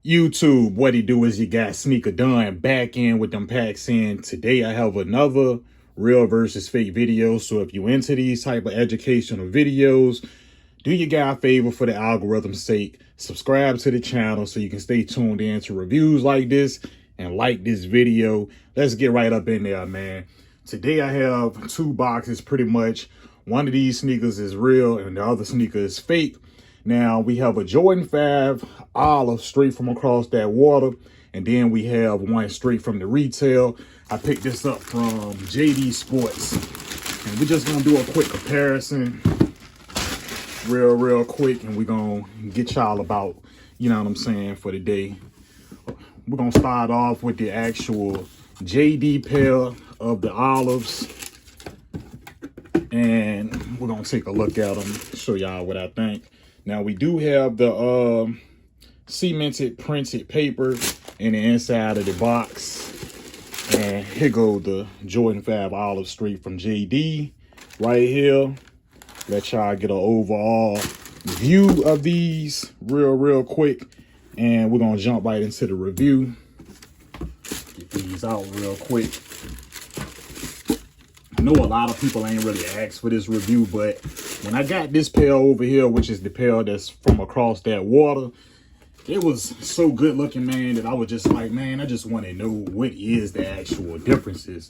YouTube, what it do is you got Sneaker Dunn back in with them packs in. Today I have another real versus fake video. So if you into these type of educational videos, do your guy a favor for the algorithm's sake. Subscribe to the channel so you can stay tuned in to reviews like this and like this video. Let's get right up in there, man. Today I have two boxes pretty much. One of these sneakers is real and the other sneaker is fake. Now we have a Jordan 5 Olive straight from across that water. And then we have one straight from the retail. I picked this up from JD Sports. And we're just gonna do a quick comparison real quick. And we're gonna get y'all about, you know what I'm saying, for the day. We're gonna start off with the actual JD pair of the Olives. And we're gonna take a look at them, show y'all what I think. Now we do have the cemented printed paper in the inside of the box. And here go the Jordan 5 Olive straight from JD right here. Let y'all get an overall view of these real quick. And we're gonna jump right into the review. Get these out real quick. I know a lot of people ain't really asked for this review, but when I got this pair over here, which is the pair that's from across that water, it was so good looking, man, that I was just like, man, I just want to know what is the actual differences,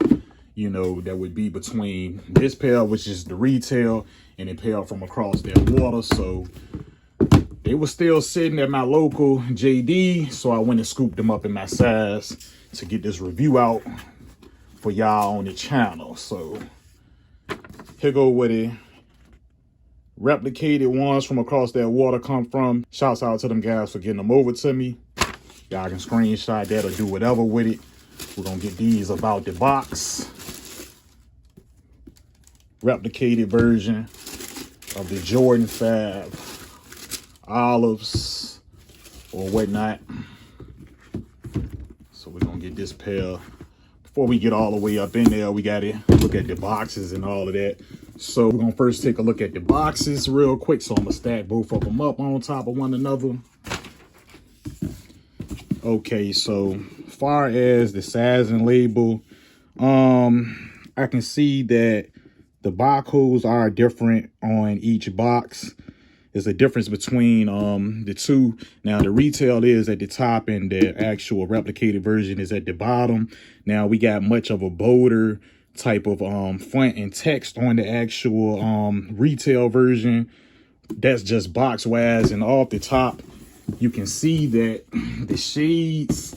you know, that would be between this pair, which is the retail, and the pair from across that water. So they were still sitting at my local JD, so I went and scooped them up in my size to get this review out for y'all on the channel. So here go where the replicated ones from across that water come from. Shouts out to them guys for getting them over to me. Y'all can screenshot that or do whatever with it. We're gonna get these about the box. Replicated version of the Jordan 5 Olives or whatnot. So we're gonna get this pair. Before we get all the way up in there, we gotta look at the boxes and all of that. So we're gonna first take a look at the boxes real quick. So I'm gonna stack both of them up on top of one another. Okay, so far as the size and label, I can see that the barcodes are different on each box. There's a difference between the two. Now the retail is at the top and the actual replicated version is at the bottom. Now we got much of a bolder type of font and text on the actual retail version. That's just box wise, and off the top you can see that the shades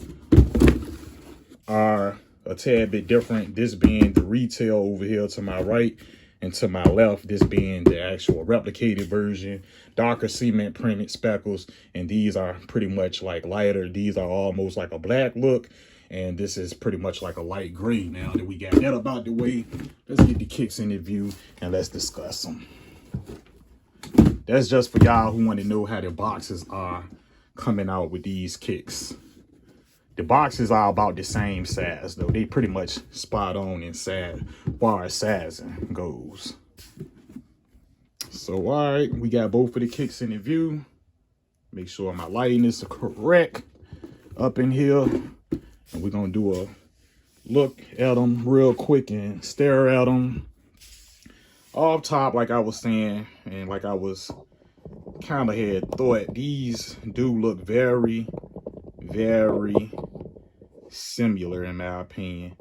are a tad bit different. This being the retail over here to my right, and to my left, this being the actual replicated version. Darker cement printed speckles, and these are pretty much like lighter. These are almost like a black look, and this is pretty much like a light gray. Now that we got that about the way, let's get the kicks in the view and let's discuss them. That's just for y'all who want to know how the boxes are coming out with these kicks. The boxes are about the same size, though. They pretty much spot on in size, as far as sizing goes. So, all right, we got both of the kicks in the view. Make sure my lighting is correct up in here. And we're going to do a look at them real quick and stare at them. Off top, like I was saying, and like I was kind of had thought, these do look very similar in my opinion.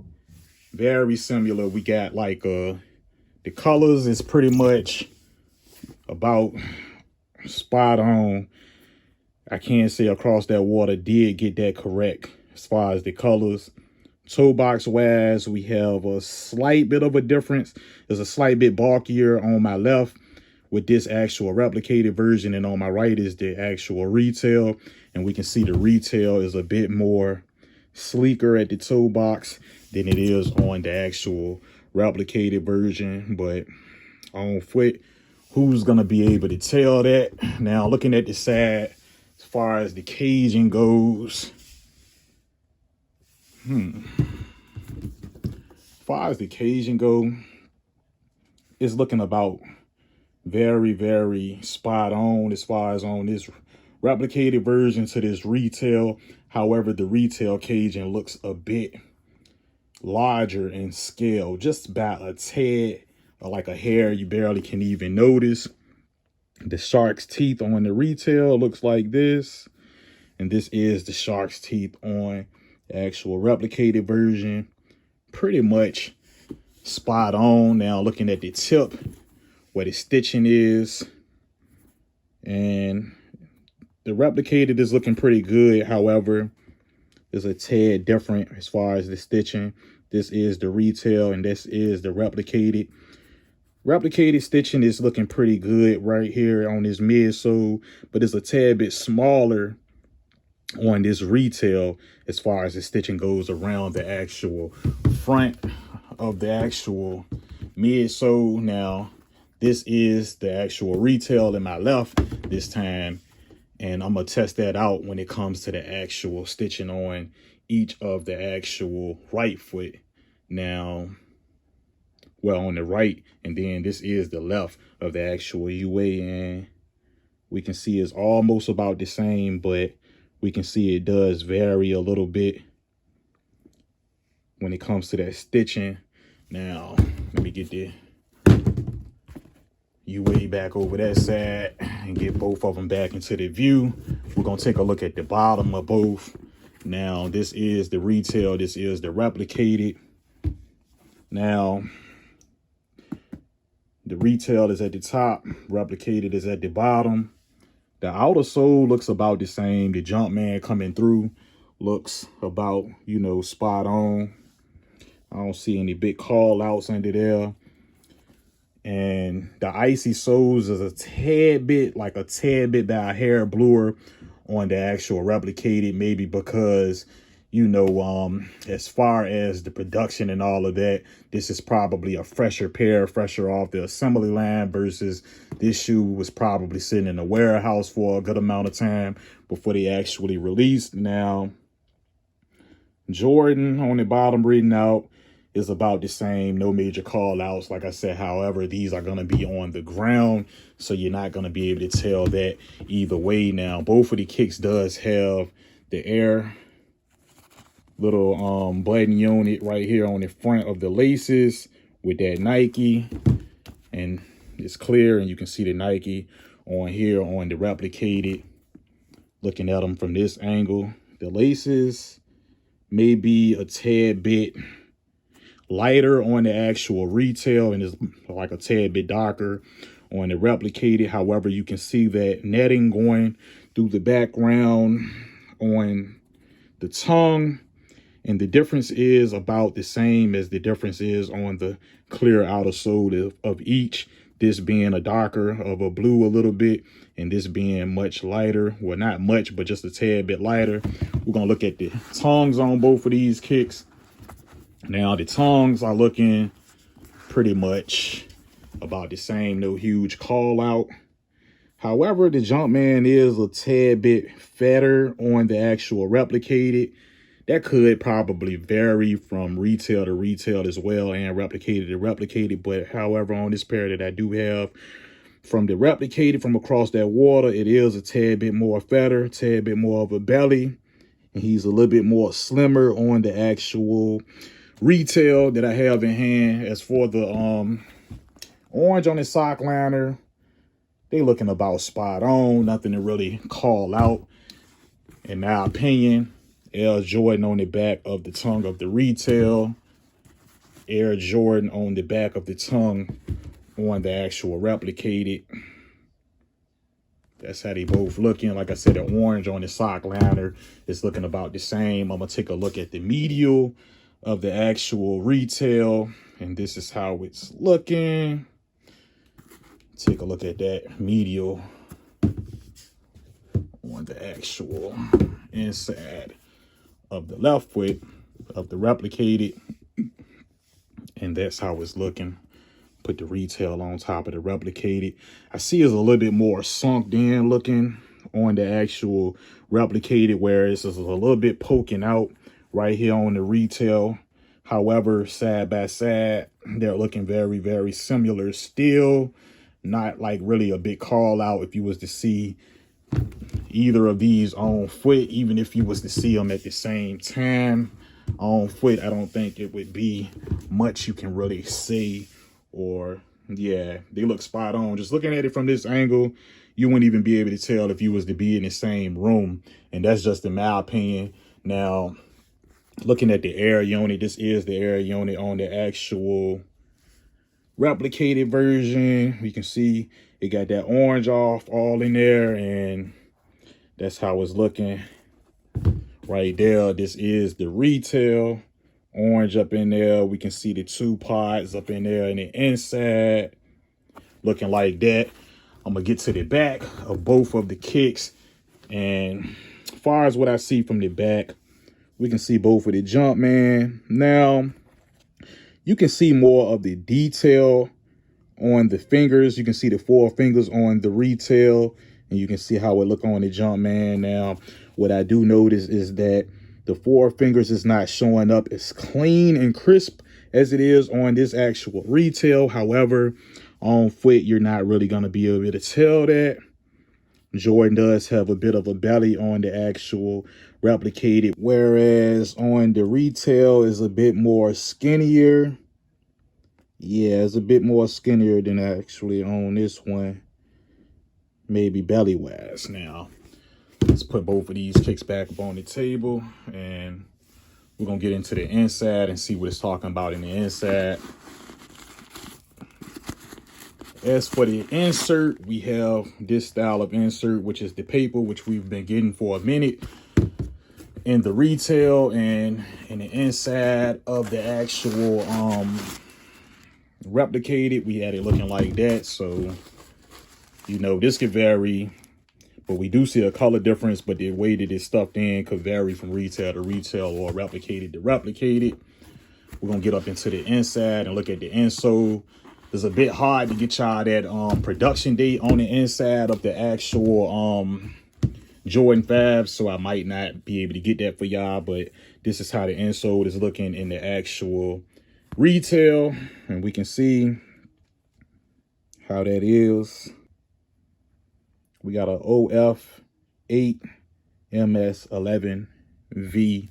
Very similar. We got like the colors is pretty much about spot on. I can't say across that water did get that correct as far as the colors. Toe box wise, we have a slight bit of a difference. There's a slight bit bulkier on my left with this actual replicated version, and on my right is the actual retail. And we can see the retail is a bit more sleeker at the toe box than it is on the actual replicated version. But on foot, who's gonna be able to tell that? Now looking at the side, as far as the caging goes, as far as the caging go, it's looking about very spot on as far as on this replicated version to this retail. However, the retail caging looks a bit larger in scale, just about a tad, or like a hair you barely can even notice. The shark's teeth on the retail looks like this, and this is the shark's teeth on the actual replicated version. Pretty much spot on. Now looking at the tip where the stitching is, and the replicated is looking pretty good. However, it's a tad different as far as the stitching. This is the retail and this is the replicated. Replicated stitching is looking pretty good right here on this midsole, but it's a tad bit smaller on this retail as far as the stitching goes around the actual front of the actual midsole. Now, this is the actual retail in my left this time, and I'm gonna test that out when it comes to the actual stitching on each of the actual right foot. Now, well, on the right, and then this is the left of the actual UA, and we can see it's almost about the same, but we can see it does vary a little bit when it comes to that stitching. Now, let me get the UA back over that side and get both of them back into the view. We're gonna take a look at the bottom of both. Now, this is the retail, this is the replicated. Now, the retail is at the top, replicated is at the bottom. The outer sole looks about the same. The Jumpman coming through looks about, you know, spot on. I don't see any big call outs under there. And the icy soles is a tad bit by a hair bluer on the actual replicated, maybe because, you know, as far as the production and all of that, this is probably a fresher pair, fresher off the assembly line, versus this shoe was probably sitting in a warehouse for a good amount of time before they actually released. Now, Jordan on the bottom reading out is about the same, no major call outs. Like I said, however, these are going to be on the ground, so you're not going to be able to tell that either way. Now, both of the kicks does have the air little button unit right here on the front of the laces with that Nike, and it's clear, and you can see the Nike on here on the replicated. Looking at them from this angle, the laces may be a tad bit lighter on the actual retail, and it's like a tad bit darker on the replicated. However, you can see that netting going through the background on the tongue, and the difference is about the same as the difference is on the clear outer sole of each. This being a darker of a blue a little bit, and this being much lighter. Well, not much, but just a tad bit lighter. We're gonna look at the tongues on both of these kicks. Now, the tongues are looking pretty much about the same, no huge call out. However, the Jumpman is a tad bit fatter on the actual replicated. That could probably vary from retail to retail as well, and replicated to replicated. But however, on this pair that I do have from the replicated from across that water, it is a tad bit more fatter, a tad bit more of a belly. And he's a little bit more slimmer on the actual retail that I have in hand. As for the orange on the sock liner, they looking about spot on. Nothing to really call out in my opinion. Air Jordan on the back of the tongue of the retail. Air Jordan on the back of the tongue on the actual replicated. That's how they both looking. Like I said, the orange on the sock liner is looking about the same. I'm going to take a look at the medial of the actual retail, and this is how it's looking. Take a look at that medial on the actual inside of the left foot of the replicated, and that's how it's looking. Put the retail on top of the replicated. I see it's a little bit more sunk in looking on the actual replicated, whereas it's a little bit poking out right here on the retail. However, side by side, they're looking very, very similar still. Not like really a big call out if you was to see, either of these on foot, even if you was to see them at the same time on foot, I don't think it would be much you can really see. Or yeah, they look spot on. Just looking at it from this angle, you wouldn't even be able to tell if you was to be in the same room. And that's just in my opinion. Now, looking at the air unit, this is the air unit on the actual replicated version. You can see it got that orange off all in there, and that's how it's looking right there. This is the retail orange up in there. We can see the 2 pods up in there in the inside looking like that. I'm gonna get to the back of both of the kicks, and as far as what I see from the back, we can see both of the Jumpman. Now you can see more of the detail on the fingers. You can see the 4 fingers on the retail, and you can see how it look on the Jumpman. Now, what I do notice is that the 4 fingers is not showing up as clean and crisp as it is on this actual retail. However, on foot, you're not really going to be able to tell that. Jordan does have a bit of a belly on the actual replicated, whereas on the retail is a bit more skinnier. Yeah, it's a bit more skinnier than actually on this one, maybe belly wise. Now, let's put both of these kicks back up on the table, and we're going to get into the inside and see what it's talking about in the inside. As for the insert, we have this style of insert, which is the paper, which we've been getting for a minute in the retail, and in the inside of the actual replicated, we had it looking like that. So, you know, this could vary, but we do see a color difference, but the way that it's stuffed in could vary from retail to retail or replicated to replicated. We're gonna get up into the inside and look at the insole. It's a bit hard to get y'all that production date on the inside of the actual Jordan 5, so I might not be able to get that for y'all, but this is how the insole is looking in the actual retail, and we can see how that is. We got a OF8 MS11V.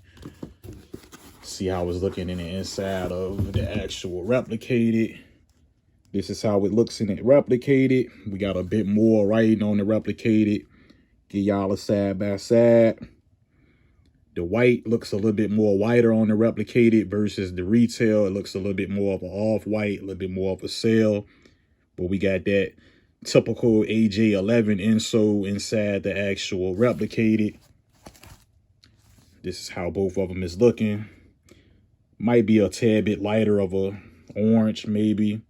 See how it's looking in the inside of the actual replicated. This is how it looks in it replicated. We got a bit more writing on the replicated. Give y'all a side by side. The white looks a little bit more whiter on the replicated versus the retail. It looks a little bit more of an off-white, a little bit more of a sail. But we got that typical AJ11 insole inside the actual replicated. This is how both of them is looking. Might be a tad bit lighter of a orange maybe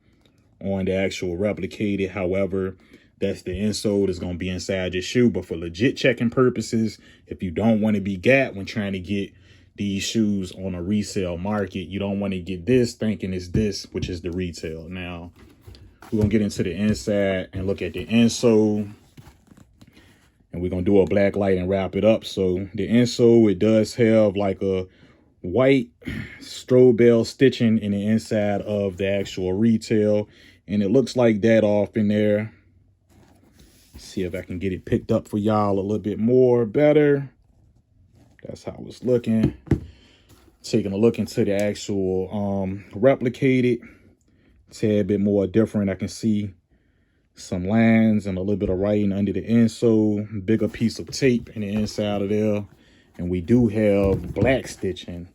on the actual replicated. However, that's the insole that's going to be inside your shoe. But for legit checking purposes, if you don't want to be gat when trying to get these shoes on a resale market, you don't want to get this thinking it's this, which is the retail. Now, we're going to get into the inside and look at the insole. And we're going to do a black light and wrap it up. So the insole, it does have like a white strobe stitching in the inside of the actual retail. And it looks like that off in there. See if I can get it picked up for y'all a little bit more better. That's how it's looking. Taking a look into the actual replicated. Tad bit more different. I can see some lines and a little bit of writing under the insole. Bigger piece of tape in the inside of there. And we do have black stitching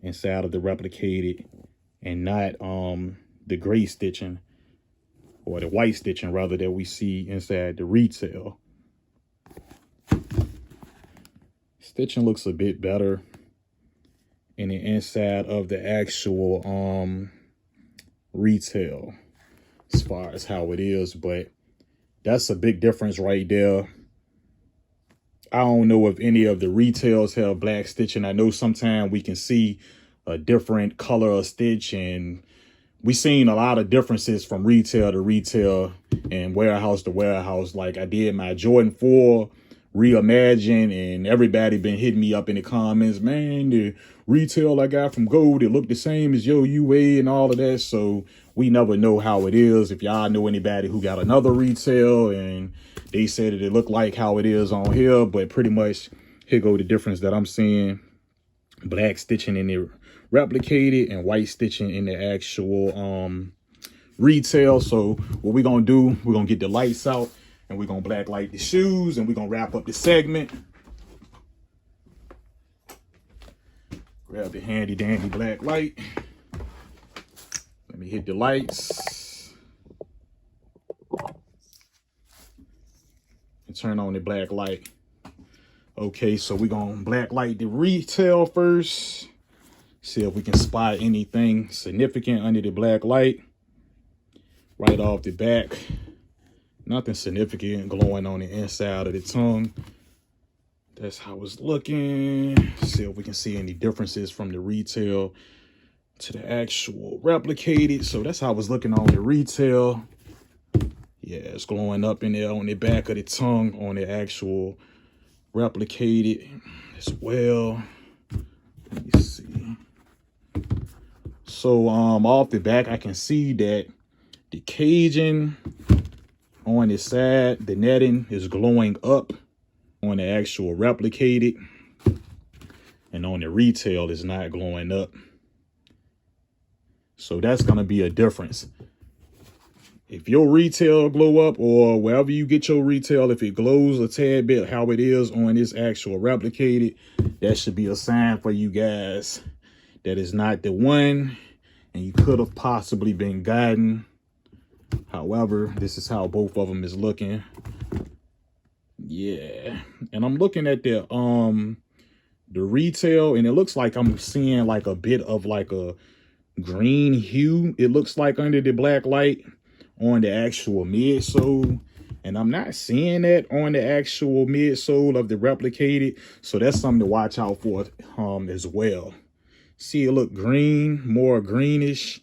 inside of the replicated and not the gray stitching, or the white stitching rather, that we see inside the retail. Stitching looks a bit better in the inside of the actual retail as far as how it is, but that's a big difference right there. I don't know if any of the retails have black stitching. I know sometimes we can see a different color of stitch, and we've seen a lot of differences from retail to retail and warehouse to warehouse. Like I did my Jordan 4 reimagine, and everybody been hitting me up in the comments, man, the retail I got from Gold, it looked the same as your UA and all of that. So we never know how it is. If y'all know anybody who got another retail and they said that it looked like how it is on here, but pretty much here go the difference that I'm seeing. Black stitching in the replicated and white stitching in the actual retail. So what we're gonna do, we're gonna get the lights out and we're gonna black light the shoes and we're gonna wrap up the segment. Grab the handy dandy black light. Let me hit the lights and turn on the black light. Okay, so we're gonna black light the retail first. See if we can spot anything significant under the black light. Right off the back, nothing significant glowing on the inside of the tongue. That's how it's looking. See if we can see any differences from the retail to the actual replicated. So that's how it's looking on the retail. Yeah, it's glowing up in there on the back of the tongue on the actual replicated as well. Let me see. So off the back, I can see that the caging on the side, the netting is glowing up on the actual replicated, and on the retail is not glowing up. So that's going to be a difference. If your retail glow up, or wherever you get your retail, if it glows a tad bit how it is on this actual replicated, that should be a sign for you guys that is not the one, and you could have possibly been guiding. However, this is how both of them is looking. Yeah, and I'm looking at the retail, and it looks like I'm seeing like a bit of like a green hue. It looks like under the black light on the actual midsole, and I'm not seeing that on the actual midsole of the replicated. So that's something to watch out for as well. See, it look green, more greenish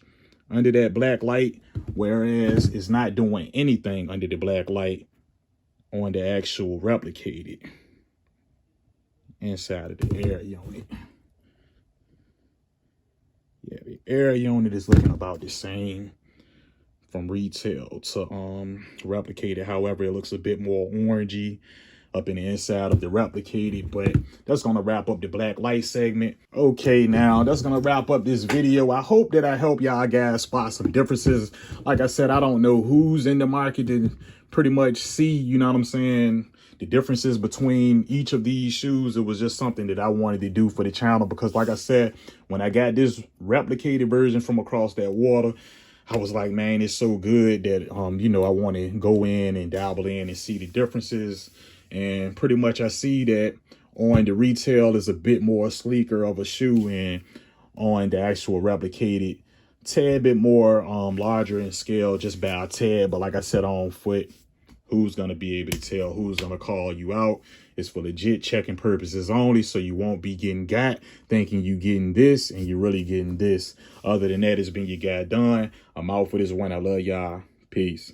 under that black light, whereas it's not doing anything under the black light on the actual replicated inside of the air unit. Yeah, the air unit is looking about the same from retail to replicated. However, it looks a bit more orangey up in the inside of the replicated. But that's going to wrap up the black light segment. Okay, now that's going to wrap up this video. I hope that I help y'all guys spot some differences. Like I said, I don't know who's in the market to pretty much see, you know what I'm saying, the differences between each of these shoes. It was just something that I wanted to do for the channel, because like I said, when I got this replicated version from across that water, I was like, man, it's so good that, you know, I want to go in and dabble in and see the differences. And pretty much I see that on the retail is a bit more sleeker of a shoe, and on the actual replicated, tad bit more larger in scale, just by a tad. But like I said, on foot, who's going to be able to tell who's going to call you out? It's for legit checking purposes only, so you won't be getting got thinking you getting this and you're really getting this. Other than that, it's been your guy Don. I'm out for this one. I love y'all. Peace.